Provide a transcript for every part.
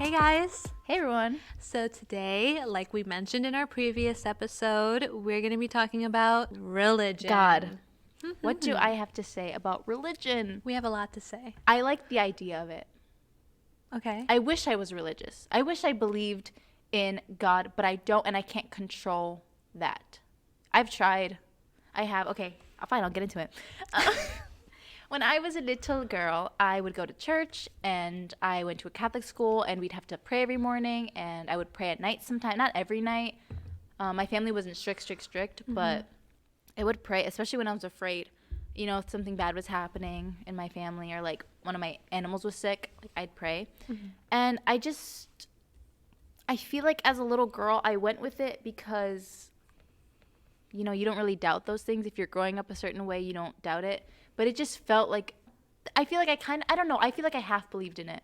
Hey guys! Hey everyone! So today, like we mentioned in our previous episode, we're going to be talking about religion. God, what do I have to say about religion? We have a lot to say. I like the idea of it. Okay. I wish I was religious. I wish I believed in God, but I don't, and I can't control that. I've tried. I have. Okay, fine, I'll get into it. When I was a little girl, I would go to church, and I went to a Catholic school, and we'd have to pray every morning, and I would pray at night sometimes, not every night. My family wasn't strict, but I would pray, especially when I was afraid. You know, if something bad was happening in my family or, like, one of my animals was sick, like, I'd pray. And I feel like as a little girl, I went with it because, you know, you don't really doubt those things. If you're growing up a certain way, you don't doubt it. But it just felt like, I feel like I don't know, I feel like I half believed in it.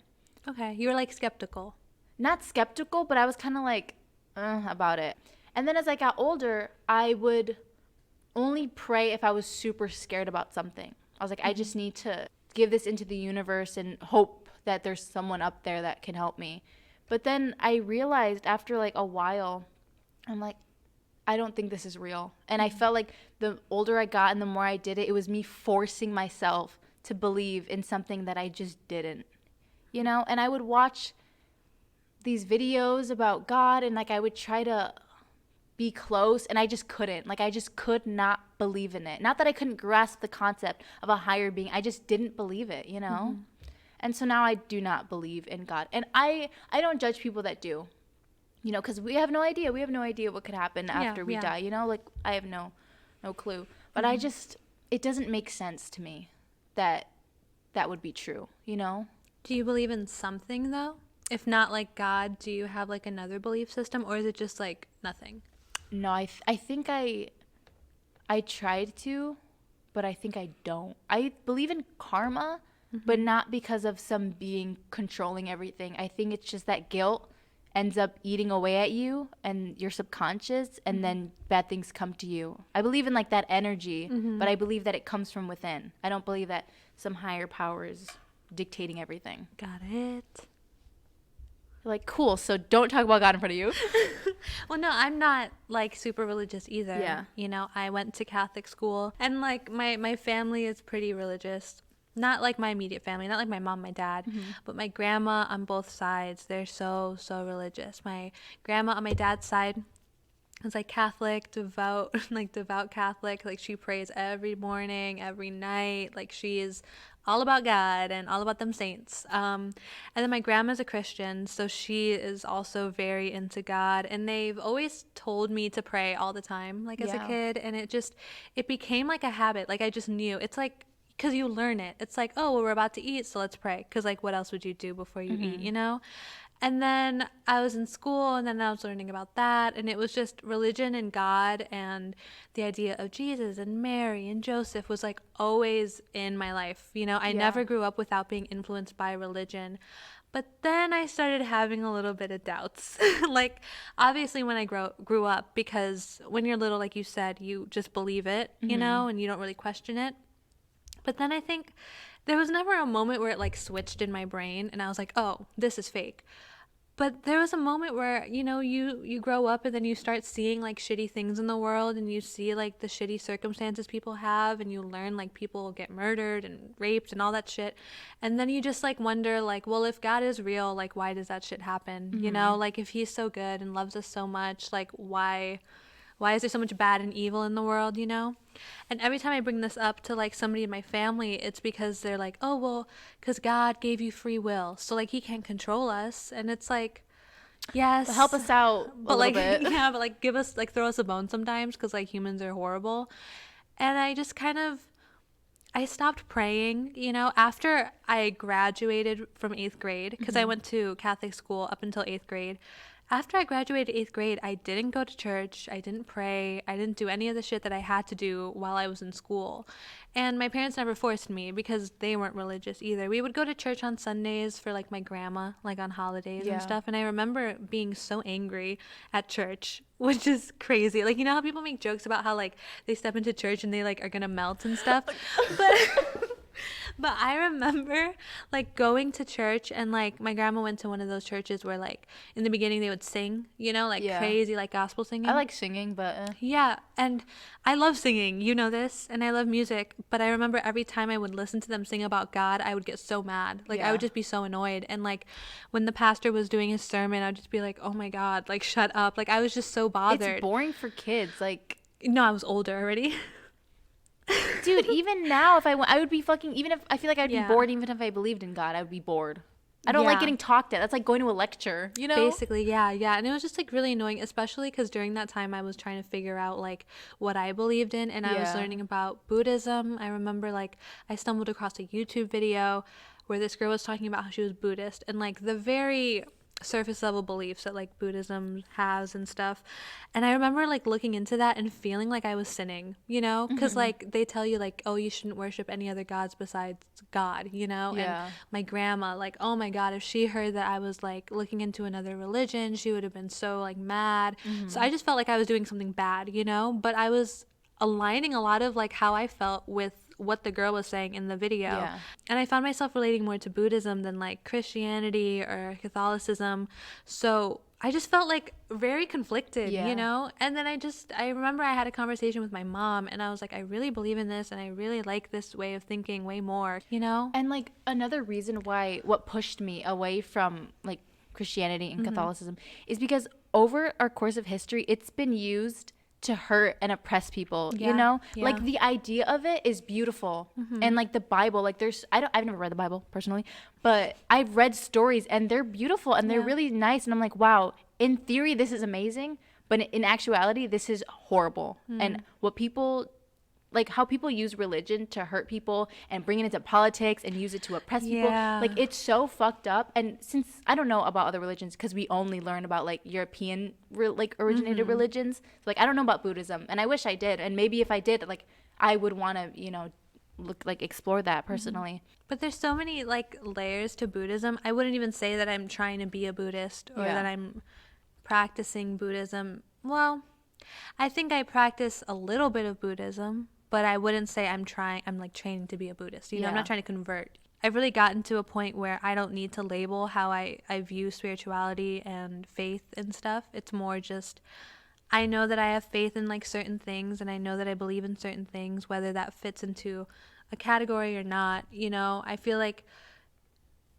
Okay, you were like skeptical. Not skeptical, but I was kind of like, about it. And then as I got older, I would only pray if I was super scared about something. I was like, I just need to give this into the universe and hope that there's someone up there that can help me. But then I realized after like a while, I'm like, I don't think this is real. And I felt like the older I got and the more I did it, it was me forcing myself to believe in something that I just didn't, you know? And I would watch these videos about God and like I would try to be close and I just couldn't. Like I just could not believe in it. Not that I couldn't grasp the concept of a higher being. I just didn't believe it, you know? And so now I do not believe in God. And I don't judge people that do. You know, because we have no idea. We have no idea what could happen after we die. You know, like I have no clue. But it doesn't make sense to me that would be true, you know? Do you believe in something though? If not like God, do you have like another belief system or is it just like nothing? No, I think I tried to, but I think I don't. I believe in karma, but not because of some being controlling everything. I think it's just that guilt ends up eating away at you and your subconscious, and then bad things come to you. I believe in like that energy, but I believe that it comes from within. I don't believe that some higher power is dictating everything. Got it. Like, cool, so don't talk about God in front of you. Well, no, I'm not like super religious either. Yeah. You know, I went to Catholic school and like my family is pretty religious. Not like my immediate family, not like my mom, my dad, but my grandma on both sides, they're so religious. My grandma on my dad's side is like Catholic, devout Catholic. Like she prays every morning, every night. Like she is all about God and all about them saints. And then my grandma's a Christian, so she is also very into God. And they've always told me to pray all the time, like as a kid. And it became like a habit. Like I just knew. It's like, because you learn it. It's like, oh, well, we're about to eat, so let's pray. Because, like, what else would you do before you eat, you know? And then I was in school, and then I was learning about that. And it was just religion and God and the idea of Jesus and Mary and Joseph was, like, always in my life. You know, I never grew up without being influenced by religion. But then I started having a little bit of doubts. Like, obviously, when I grew up, because when you're little, like you said, you just believe it, you know, and you don't really question it. But then I think there was never a moment where it like switched in my brain and I was like, oh, this is fake. But there was a moment where, you know, you grow up and then you start seeing like shitty things in the world and you see like the shitty circumstances people have and you learn like people get murdered and raped and all that shit. And then you just like wonder like, well, if God is real, like why does that shit happen? You know, like if he's so good and loves us so much, like why is there so much bad and evil in the world, you know? And every time I bring this up to, like, somebody in my family, it's because they're like, oh, well, because God gave you free will. So, like, he can't control us. And it's like, yes. But help us out a little bit. Yeah, but, like, throw us a bone sometimes because, like, humans are horrible. And I just I stopped praying, you know, after I graduated from 8th grade, because I went to Catholic school up until 8th grade. After I graduated 8th grade, I didn't go to church, I didn't pray, I didn't do any of the shit that I had to do while I was in school. And my parents never forced me because they weren't religious either. We would go to church on Sundays for like my grandma, like on holidays and stuff. And I remember being so angry at church, which is crazy. Like, you know how people make jokes about how like they step into church and they like are gonna melt and stuff? But I remember like going to church, and like my grandma went to one of those churches where like in the beginning they would sing, you know, like crazy like gospel singing. I like singing, but yeah, and I love singing, you know this, and I love music, but I remember every time I would listen to them sing about God, I would get so mad. Like I would just be so annoyed, and like when the pastor was doing his sermon, I'd just be like, "Oh my God, like shut up." Like I was just so bothered. It's boring for kids. Like, no, I was older already. dude, even now, if I would be fucking, even if I feel like I'd be bored, even if I believed in God, I would be bored. I don't like getting talked at. That's like going to a lecture, you know? Basically, yeah. And it was just like really annoying, especially because during that time I was trying to figure out like what I believed in, and I was learning about Buddhism. I remember like I stumbled across a YouTube video where this girl was talking about how she was Buddhist, and like the very surface level beliefs that like Buddhism has and stuff. And I remember like looking into that and feeling like I was sinning, you know, because like they tell you like, oh, you shouldn't worship any other gods besides God, you know. And my grandma, like, oh my God, if she heard that I was like looking into another religion, she would have been so like mad. So I just felt like I was doing something bad, you know, but I was aligning a lot of like how I felt with what the girl was saying in the video. And I found myself relating more to Buddhism than like Christianity or Catholicism. So I just felt like very conflicted, you know? And then I remember I had a conversation with my mom, and I was like, I really believe in this, and I really like this way of thinking way more, you know? And like another reason why what pushed me away from like Christianity and Catholicism is because over our course of history, it's been used to hurt and oppress people, you know? Like the idea of it is beautiful. And like the Bible, like I've never read the Bible personally, but I've read stories and they're beautiful and they're really nice, and I'm like, wow, in theory this is amazing, but in actuality this is horrible. And what people like, how people use religion to hurt people and bring it into politics and use it to oppress people, like it's so fucked up. And since I don't know about other religions because we only learn about like European like originated religions, so like I don't know about Buddhism, and I wish I did, and maybe if I did, like I would want to, you know, look like explore that personally. But there's so many like layers to Buddhism. I wouldn't even say that I'm trying to be a Buddhist or that I'm practicing Buddhism. Well, I think I practice a little bit of Buddhism, but I wouldn't say I'm like training to be a Buddhist. You know, I'm not trying to convert. I've really gotten to a point where I don't need to label how I view spirituality and faith and stuff. It's more just, I know that I have faith in like certain things, and I know that I believe in certain things, whether that fits into a category or not. You know, I feel like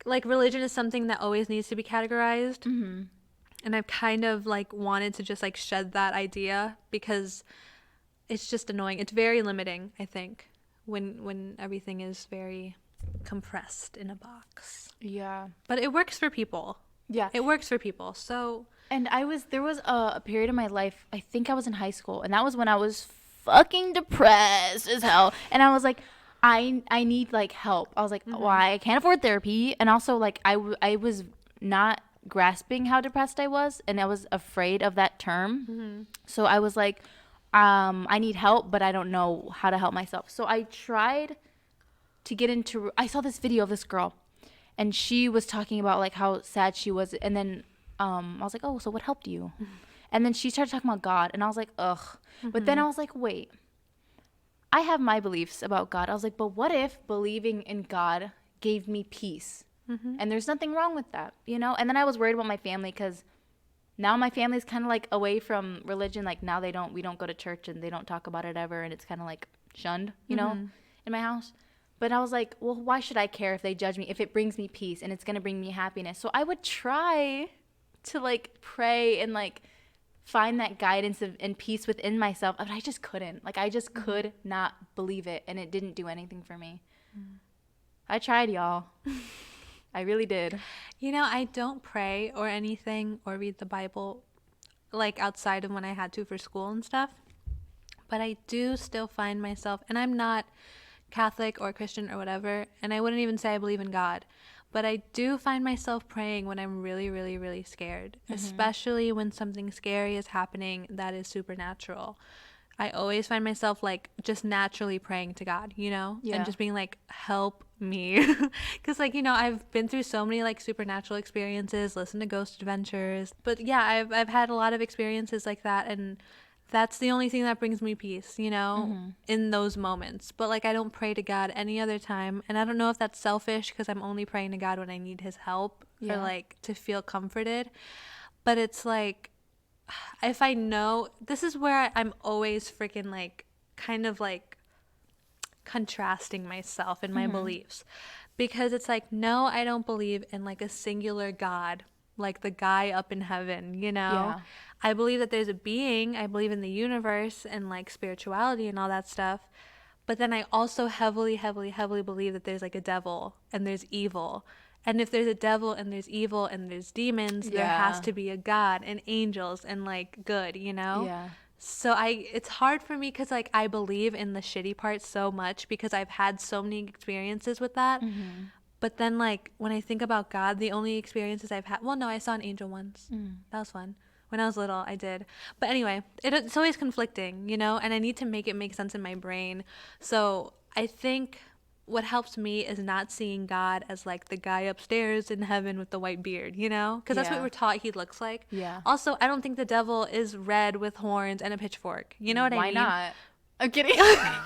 religion is something that always needs to be categorized. And I've kind of like wanted to just like shed that idea because it's just annoying. It's very limiting, I think, when everything is very compressed in a box. But it works for people. It works for people. So, and there was a period in my life, I think I was in high school, and that was when I was fucking depressed as hell. And I was like, I need like help. I was like, why? I can't afford therapy. And also like I was not grasping how depressed I was, and I was afraid of that term. So I was like, I need help, but I don't know how to help myself. So I tried to get into, I saw this video of this girl, and she was talking about like how sad she was. And then I was like, oh, so what helped you? And then she started talking about God, and I was like, ugh. But then I was like, wait, I have my beliefs about God. I was like, but what if believing in God gave me peace? And there's nothing wrong with that, you know? And then I was worried about my family, because now my family's kind of like away from religion. Like now we don't go to church, and they don't talk about it ever, and it's kind of like shunned, you know, in my house. But I was like, well, why should I care if they judge me, if it brings me peace and it's going to bring me happiness? So I would try to like pray and like find that guidance and peace within myself, but I just couldn't. Like I just could not believe it, and it didn't do anything for me. I tried, y'all. I really did. You know, I don't pray or anything or read the Bible like outside of when I had to for school and stuff. But I do still find myself, and I'm not Catholic or Christian or whatever, and I wouldn't even say I believe in God, but I do find myself praying when I'm really, really, really scared, especially when something scary is happening that is supernatural. I always find myself like just naturally praying to God, you know, and just being like, help me. Because like, you know, I've been through so many like supernatural experiences, listened to ghost adventures, but yeah, I've had a lot of experiences like that, and that's the only thing that brings me peace, you know, in those moments. But like, I don't pray to God any other time. And I don't know if that's selfish because I'm only praying to God when I need his help or like to feel comforted. But it's like, if I know, this is where I'm always freaking like, kind of like contrasting myself and my beliefs. Because it's like, no, I don't believe in like a singular God, like the guy up in heaven, you know? Yeah. I believe that there's a being. I believe in the universe and like spirituality and all that stuff. But then I also heavily, heavily, heavily believe that there's like a devil and there's evil. And if there's a devil and there's evil and there's demons, there has to be a God and angels and like good, you know? Yeah. So it's hard for me because like I believe in the shitty part so much because I've had so many experiences with that. But then like when I think about God, the only experiences I've had, well, no, I saw an angel once. That was fun. When I was little, I did. But anyway, it's always conflicting, you know, and I need to make it make sense in my brain. So I think what helps me is not seeing God as like the guy upstairs in heaven with the white beard, you know, because that's what we're taught he looks like. Yeah. Also, I don't think the devil is red with horns and a pitchfork. You know what I mean? Why not? I'm kidding.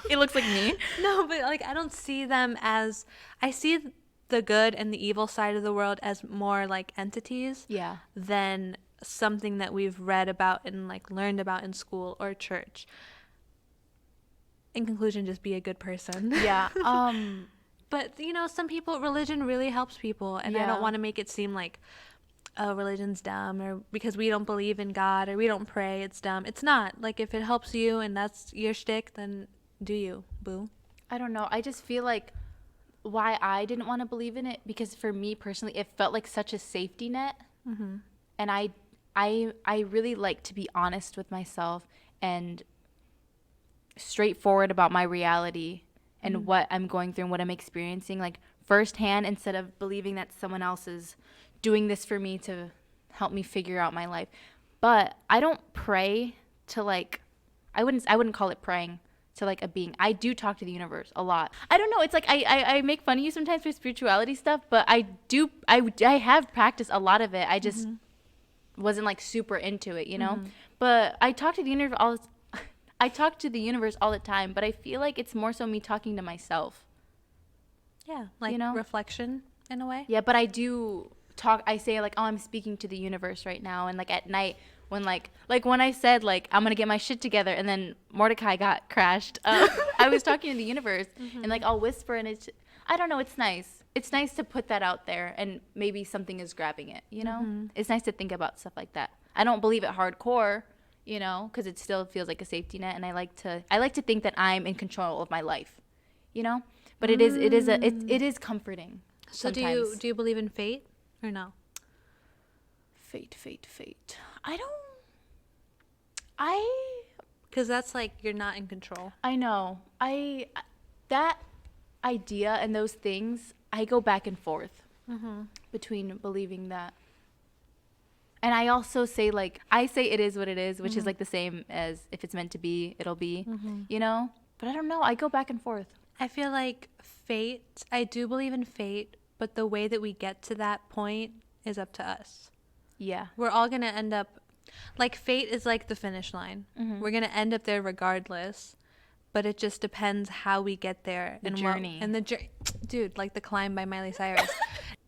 It looks like me. No, but like I don't see them as, I see the good and the evil side of the world as more like entities than something that we've read about and like learned about in school or church. In conclusion, just be a good person. Yeah. But you know, some people, religion really helps people, and I don't want to make it seem like, oh, religion's dumb, or because we don't believe in God or we don't pray, it's dumb. It's not. Like, if it helps you and that's your shtick, then do you, boo. I don't know. I just feel like why I didn't want to believe in it, because for me personally, it felt like such a safety net. And I really like to be honest with myself and straightforward about my reality and what I'm going through and what I'm experiencing, like firsthand, instead of believing that someone else is doing this for me to help me figure out my life. But I don't pray to like, I wouldn't call it praying to like a being. I do talk to the universe a lot. I don't know. It's like I make fun of you sometimes for spirituality stuff, but I have practiced a lot of it. I just wasn't like super into it, you know. But I talk to the universe all the time, but I feel like it's more so me talking to myself. Yeah, like, you know, reflection in a way. Yeah, but I do talk. I say like, oh, I'm speaking to the universe right now, and like at night when like when I said like I'm gonna get my shit together, and then Mordecai got crashed. I was talking to the universe, and like I'll whisper, and I don't know. It's nice. It's nice to put that out there, and maybe something is grabbing it. You know, it's nice to think about stuff like that. I don't believe it hardcore, you know, because it still feels like a safety net, and I like to think that I'm in control of my life, you know. But it is comforting. So sometimes. do you believe in fate or no? Fate. Because that's like you're not in control. I know. That idea and those things, I go back and forth between believing that. And I also say, like, I say it is what it is, which is like the same as if it's meant to be, it'll be, you know? But I don't know. I go back and forth. I feel like fate, I do believe in fate, but the way that we get to that point is up to us. Yeah. We're all going to end up, like, fate is like the finish line. We're going to end up there regardless, but it just depends how we get there. The journey. And the journey. Dude, like the climb by Miley Cyrus.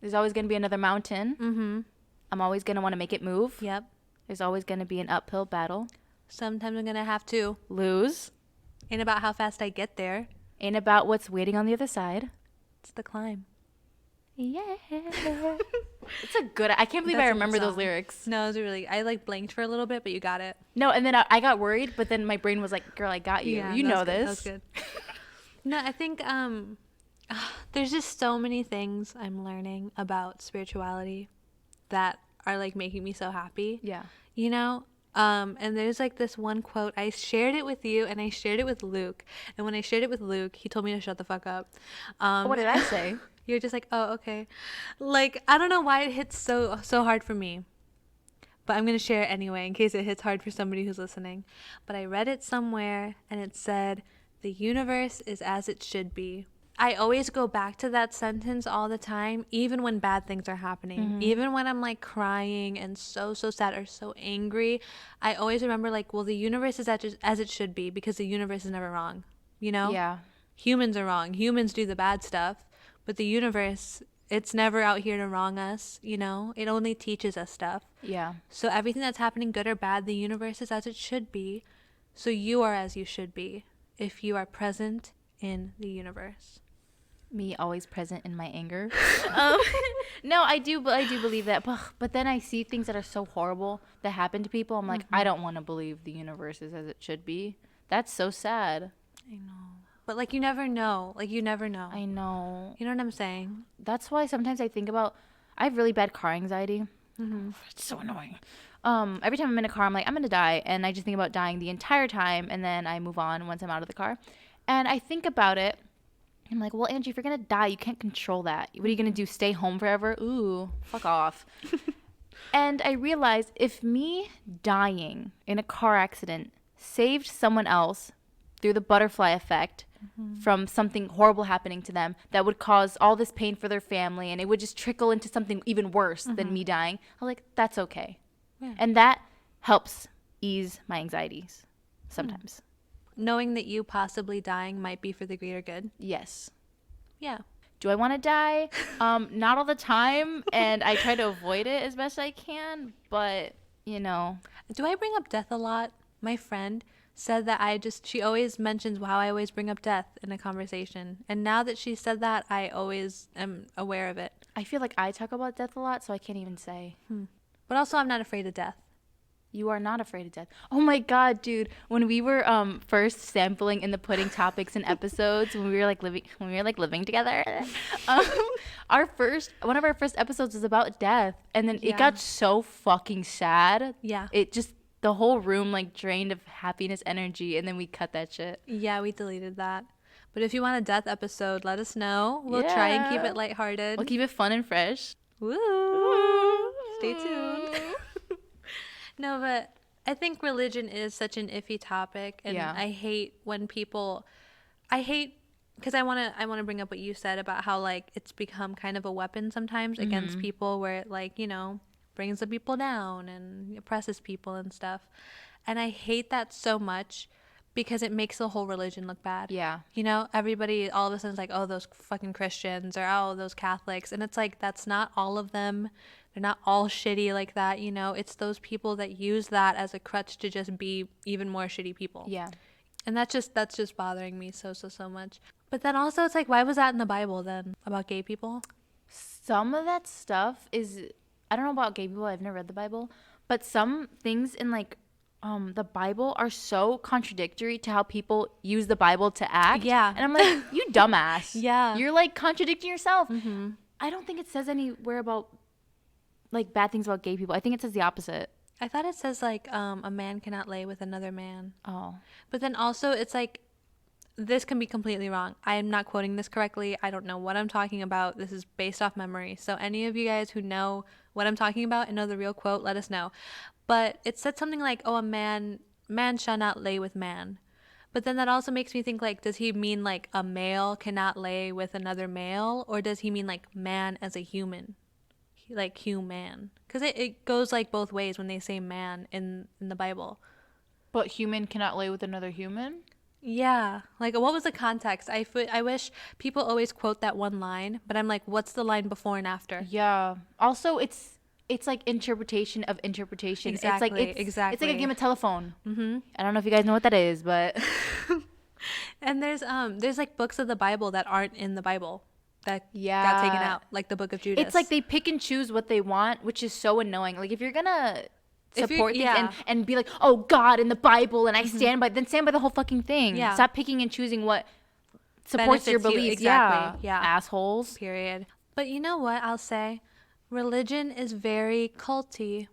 There's always going to be another mountain. I'm always going to want to make it move. Yep. There's always going to be an uphill battle. Sometimes I'm going to have to lose. Ain't about how fast I get there. Ain't about what's waiting on the other side. It's the climb. Yeah. It's a good, I can't believe I remember those lyrics. No, it was really, I like blanked for a little bit, but you got it. No, and then I got worried, but then my brain was like, girl, I got you. Yeah, you know this. That was good. No, I think there's just so many things I'm learning about spirituality that are like making me so happy. Yeah. You know? And there's like this one quote, I shared it with you and I shared it with Luke. And when I shared it with Luke, he told me to shut the fuck up. What did I say? You're just like, oh, okay. Like, I don't know why it hits so hard for me. But I'm going to share it anyway in case it hits hard for somebody who's listening. But I read it somewhere and it said, the universe is as it should be. I always go back to that sentence all the time, even when bad things are happening. Even when I'm like crying and so sad or so angry, I always remember like, well, the universe is as it should be, because the universe is never wrong. You know? Yeah. Humans are wrong. Humans do the bad stuff, but the universe, it's never out here to wrong us, you know? It only teaches us stuff. Yeah. So everything that's happening, good or bad, the universe is as it should be. So you are as you should be if you are present in the universe. Me always present in my anger. No, I do believe that. But then I see things that are so horrible that happen to people. I'm like, I don't want to believe the universe is as it should be. That's so sad. I know. But like, you never know. Like, you never know. I know. You know what I'm saying? That's why sometimes I think about, I have really bad car anxiety. It's so annoying. Every time I'm in a car, I'm like, I'm going to die. And I just think about dying the entire time. And then I move on once I'm out of the car. And I think about it. I'm like, well, Angie, if you're going to die, you can't control that. What are you going to do? Stay home forever? Ooh, fuck off. And I realized if me dying in a car accident saved someone else through the butterfly effect from something horrible happening to them that would cause all this pain for their family, and it would just trickle into something even worse than me dying, I'm like, that's okay. Yeah. And that helps ease my anxieties sometimes. Knowing that you possibly dying might be for the greater good. Yes. Yeah. Do I want to die? Not all the time, and I try to avoid it as best I can, but, you know. Do I bring up death a lot? My friend said that she always mentions how I always bring up death in a conversation. And now that she said that, I always am aware of it. I feel like I talk about death a lot, so I can't even say. But also, I'm not afraid of death. You are not afraid of death. Oh my God, dude. When we were first sampling in the pudding topics and episodes, when we were living together, one of our first episodes was about death. And then it got so fucking sad. Yeah. It just, the whole room like drained of happiness energy, and then we cut that shit. Yeah, we deleted that. But if you want a death episode, let us know. We'll try and keep it lighthearted. We'll keep it fun and fresh. Woo! Stay tuned. No, but I think religion is such an iffy topic, and I hate when people, because I want to bring up what you said about how like it's become kind of a weapon sometimes against people, where it like, you know, brings the people down and oppresses people and stuff. And I hate that so much because it makes the whole religion look bad. Yeah. You know, everybody all of a sudden is like, oh, those fucking Christians, or oh, those Catholics. And it's like, that's not all of them. They're not all shitty like that, you know. It's those people that use that as a crutch to just be even more shitty people. Yeah. And that's just bothering me so much. But then also it's like, why was that in the Bible then about gay people? Some of that stuff is, I don't know about gay people, I've never read the Bible, but some things in like the Bible are so contradictory to how people use the Bible to act. Yeah. And I'm like, you dumbass. Yeah. You're like contradicting yourself. I don't think it says anywhere about like bad things about gay people. I think it says the opposite. I thought it says like a man cannot lay with another man. Oh. But then also it's like, this can be completely wrong. I am not quoting this correctly. I don't know what I'm talking about. This is based off memory. So any of you guys who know what I'm talking about and know the real quote, let us know. But it said something like, oh, a man shall not lay with man. But then that also makes me think, like, does he mean like a male cannot lay with another male? Or does he mean like man as a human? Like human, because it goes like both ways when they say man in the Bible. But human cannot lay with another human? Yeah. Like, what was the context? I wish people always quote that one line, but I'm like, what's the line before and after? Yeah. Also, it's like interpretation of interpretation. Exactly. It's like a game of telephone. I don't know if you guys know what that is, but and there's like books of the Bible that aren't in the Bible that got taken out, like the Book of Judas. It's like they pick and choose what they want, which is so annoying. Like, if you're gonna support things and be like, oh, God in the Bible, and I stand by the whole fucking thing. Yeah. Stop picking and choosing what supports benefits your beliefs. Exactly. Yeah. Assholes. Period. But you know what I'll say? Religion is very culty.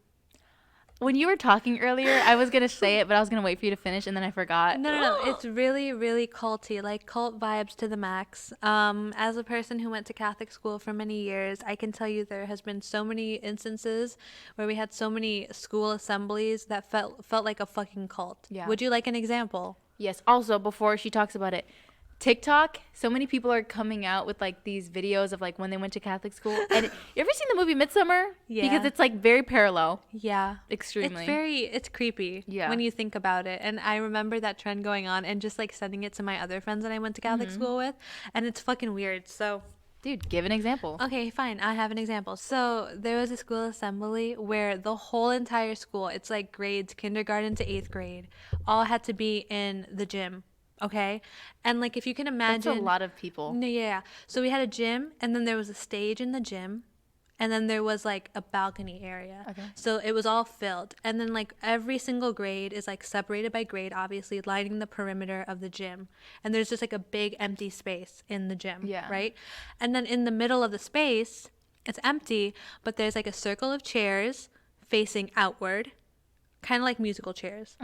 When you were talking earlier, I was going to say it, but I was going to wait for you to finish, and then I forgot. No. It's really, really culty, like cult vibes to the max. As a person who went to Catholic school for many years, I can tell you there has been so many instances where we had so many school assemblies that felt like a fucking cult. Yeah. Would you like an example? Yes. Also, before she talks about it, TikTok, so many people are coming out with like these videos of like when they went to Catholic school. And you ever seen the movie Midsummer? Yeah. Because it's like very parallel. Yeah. Extremely. It's creepy Yeah. when you think about it. And I remember that trend going on and just like sending it to my other friends that I went to Catholic school with. And it's fucking weird. So, dude, give an example. okay, fine. I have an example. So there was a school assembly where the whole entire school, it's like grades, kindergarten to 8th grade, all had to be in the gym. Okay. And like, if you can imagine. That's a lot of people. No, yeah. So we had a gym and then there was a stage in the gym. And then there was like a balcony area. Okay. So it was all filled. And then like every single grade is like separated by grade, obviously lining the perimeter of the gym. And there's just like a big empty space in the gym. Yeah. Right. And then in the middle of the space, it's empty, but there's like a circle of chairs facing outward, kind of like musical chairs.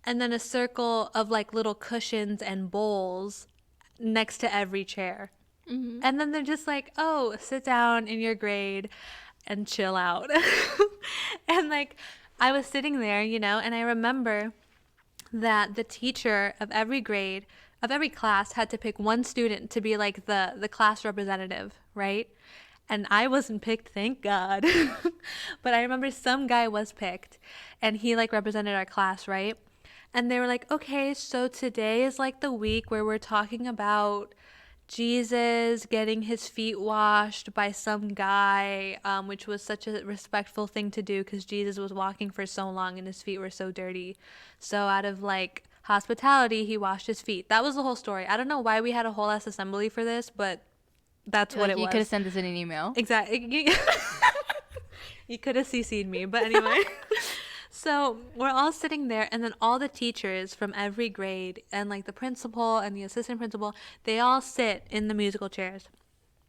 And then a circle of like little cushions and bowls next to every chair. And then they're just like, oh, sit down in your grade and chill out. And like, I was sitting there, you know, and I remember that the teacher of every grade, of every class, had to pick one student to be like the class representative, right? And I wasn't picked, thank God. But I remember some guy was picked and he like represented our class, right? And they were like, okay, so today is like the week where we're talking about Jesus getting his feet washed by some guy, which was such a respectful thing to do because Jesus was walking for so long and his feet were so dirty. So out of like hospitality, he washed his feet. That was the whole story. I don't know why we had a whole ass assembly for this, but that's what it was. You could have sent this in an email. Exactly. You could have CC'd me, but anyway. So we're all sitting there, and then all the teachers from every grade and like the principal and the assistant principal, they all sit in the musical chairs.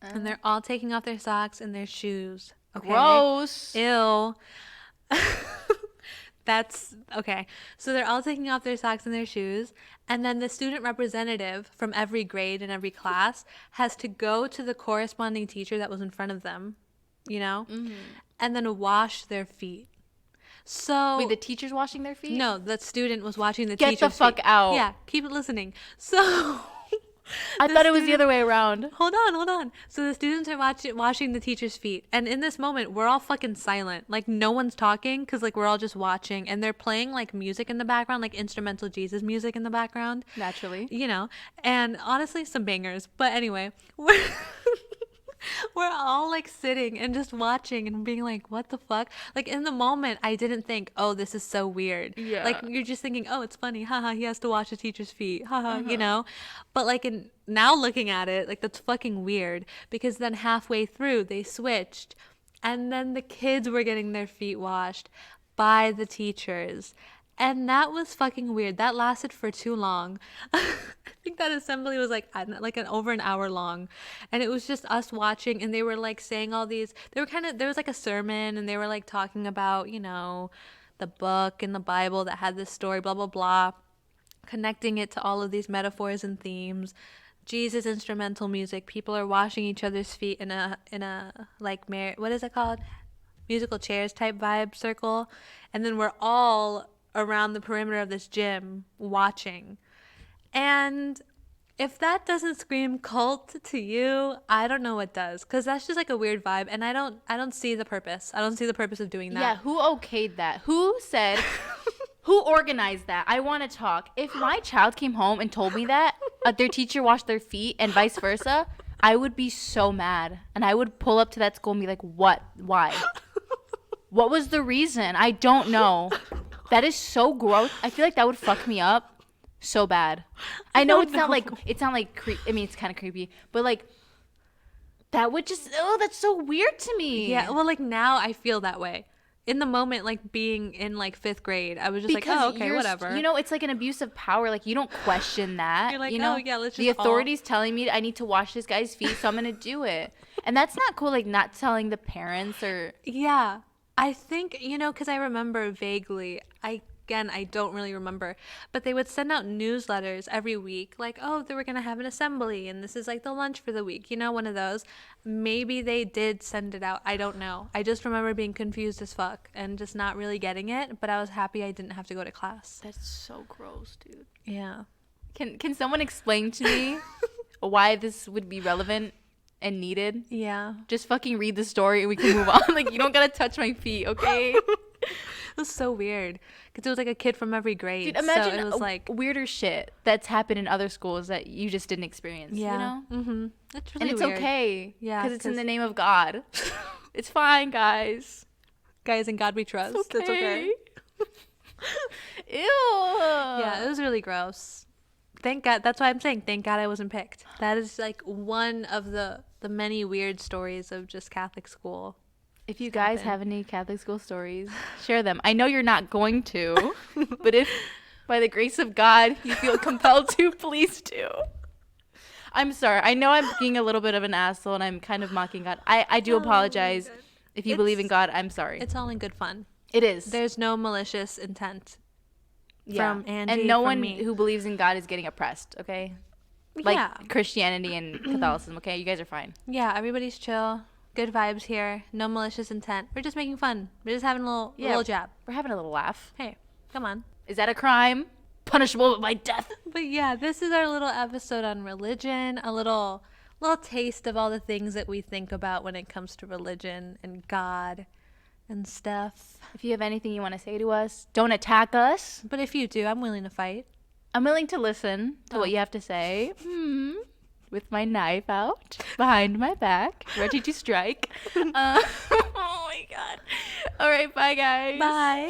And they're all taking off their socks and their shoes. Okay? Gross. Ew. That's okay. So they're all taking off their socks and their shoes. And then the student representative from every grade and every class has to go to the corresponding teacher that was in front of them, you know, and then wash their feet. So wait, the teacher's washing their feet? No, the student was watching the Get teacher's the fuck feet. out. Yeah, keep it listening. So I thought it was the other way around. Hold on. So the students are washing the teacher's feet. And in this moment, we're all fucking silent. Like, no one's talking because, like, we're all just watching. And they're playing, like, music in the background, like instrumental Jesus music in the background. Naturally. You know. And honestly, some bangers. But anyway, we're all like sitting and just watching and being like, what the fuck? Like in the moment, I didn't think, oh, this is so weird. Yeah. Like you're just thinking, oh, it's funny. Haha, he has to wash the teacher's feet. Haha, you know? But like now looking at it, like that's fucking weird because then halfway through they switched and then the kids were getting their feet washed by the teachers. And that was fucking weird. That lasted for too long. I think that assembly was like over an hour long. And it was just us watching and they were like saying all these, there was like a sermon and they were like talking about, you know, the book in the Bible that had this story, blah, blah, blah, connecting it to all of these metaphors and themes. Jesus instrumental music. People are washing each other's feet in a like, what is it called? Musical chairs type vibe circle. And then we're all around the perimeter of this gym watching. And if that doesn't scream cult to you, I don't know what does, because that's just like a weird vibe and I don't see the purpose. I don't see the purpose of doing that. Yeah, who okayed that? Who said who organized that? I want to talk. If my child came home and told me that their teacher washed their feet and vice versa, I would be so mad and I would pull up to that school and be like, what? Why? What was the reason? I don't know. That is so gross. I feel like that would fuck me up so bad. I know it's not like I mean, it's kind of creepy, but like that would just, oh, that's so weird to me. Yeah, well, like now I feel that way. In the moment, like being in like 5th grade, I was just because like, oh, okay, whatever. You know, it's like an abuse of power. Like you don't question that. You're like, you know, oh yeah, let's just the authorities telling me I need to wash this guy's feet, so I'm gonna do it. And that's not cool. Like not telling the parents or. Yeah. I think, you know, because I remember vaguely, I don't really remember, but they would send out newsletters every week, like, oh, they were going to have an assembly, and this is like the lunch for the week, you know, one of those. Maybe they did send it out. I don't know. I just remember being confused as fuck and just not really getting it, but I was happy I didn't have to go to class. That's so gross, dude. Yeah. Can someone explain to me why this would be relevant and needed? Yeah. Just fucking read the story and we can move on. Like, you don't gotta touch my feet, okay? It was so weird because it was like a kid from every grade. Dude, imagine so it was like weirder shit that's happened in other schools that you just didn't experience. yeah, You know? mm-hmm. It's really And it's weird. okay. Yeah, because it's in the name of God. It's fine, guys. Guys, in God we trust. It's okay. Ew. Yeah, it was really gross. Thank God. That's why I'm saying thank God I wasn't picked. That is like one of the many weird stories of just Catholic school. If you guys have any Catholic school stories, share them. I know you're not going to, but if by the grace of God you feel compelled to, please do. I'm sorry. I know I'm being a little bit of an asshole and I'm kind of mocking God. I do apologize. If you believe in God, I'm sorry. It's all in good fun. It is. There's no malicious intent. Yeah. From Angie, and no from one me. who believes in God is getting oppressed, okay? Like yeah. Christianity and Catholicism, okay? You guys are fine. Yeah, everybody's chill. Good vibes here. No malicious intent. We're just making fun. We're just having a little jab. We're having a little laugh. Hey, come on. Is that a crime? Punishable by death. But yeah, this is our little episode on religion. A little taste of all the things that we think about when it comes to religion and God and stuff. If you have anything you want to say to us, don't attack us. But if you do, I'm willing to fight. I'm willing to listen to what you have to say. With my knife out behind my back, ready to strike. Oh my God. All right, bye guys. Bye.